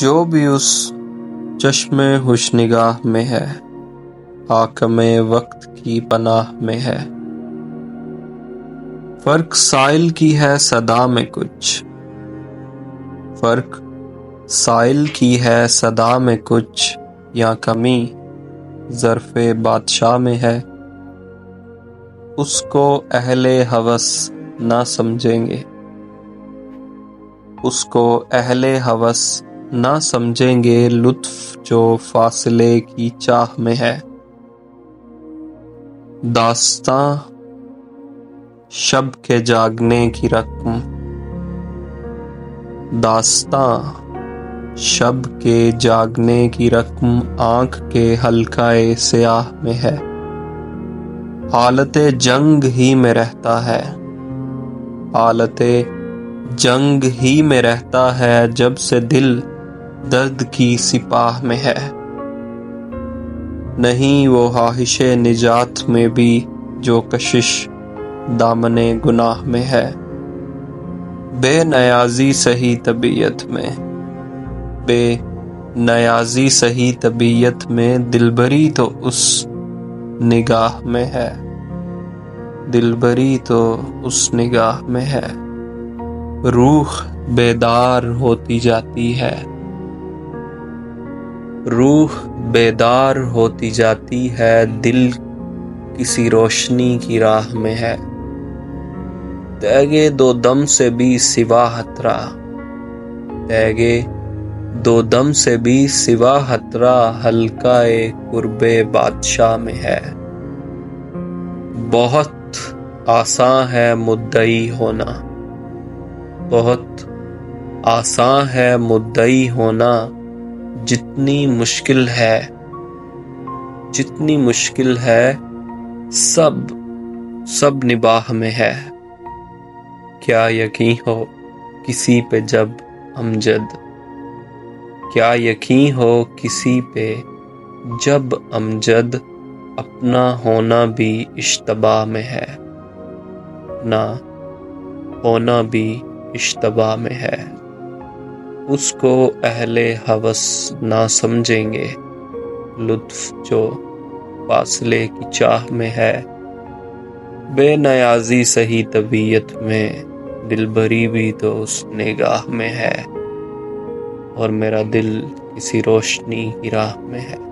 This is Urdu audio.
جو بھی اس چشم ہوش نگاہ میں ہے، حاکم وقت کی پناہ میں ہے۔ فرق سائل کی ہے صدا میں کچھ، فرق سائل کی ہے صدا میں کچھ، یا کمی ظرف بادشاہ میں ہے۔ اس کو اہل ہوس نہ سمجھیں گے، اس کو اہل ہوس نہ سمجھیں گے، لطف جو فاصلے کی چاہ میں ہے۔ داستاں شب کے جاگنے کی رقم، داستاں شب کے جاگنے کی رقم، آنکھ کے حلقہ سیاہ میں ہے۔ حالت جنگ ہی میں رہتا ہے، حالت جنگ ہی میں رہتا ہے، جب سے دل درد کی سپاہ میں ہے۔ نہیں وہ خواہش نجات میں بھی جو کشش دامن گناہ میں ہے۔ بے نیازی سہی طبیعت میں، بے نیازی سہی طبیعت میں، دلبری تو اس نگاہ میں ہے، دلبری تو اس نگاہ میں ہے۔ روح بیدار ہوتی جاتی ہے، روح بیدار ہوتی جاتی ہے، دل کسی روشنی کی راہ میں ہے۔ تیغِ دو دم سے بھی سوا خطرہ، تیغِ دو دم سے بھی سوا خطرہ، حلقہ قربِ بادشاہ میں ہے۔ بہت آساں ہے مدعی ہونا، بہت آساں ہے مدعی ہونا، جتنی مشکل ہے، جتنی مشکل ہے، سب نباہ میں ہے۔ کیا یقین ہو کسی پہ جب امجد، کیا یقین ہو کسی پہ جب امجد، اپنا ہونا بھی اشتباہ میں ہے، اپنا ہونا بھی اشتباہ میں ہے۔ اس کو اہل ہوس نہ سمجھیں گے، لطف جو فاصلے کی چاہ میں ہے۔ بے نیازی سہی طبیعت میں، دلبری بھی تو اس نگاہ میں ہے، اور میرا دل کسی روشنی کی راہ میں ہے۔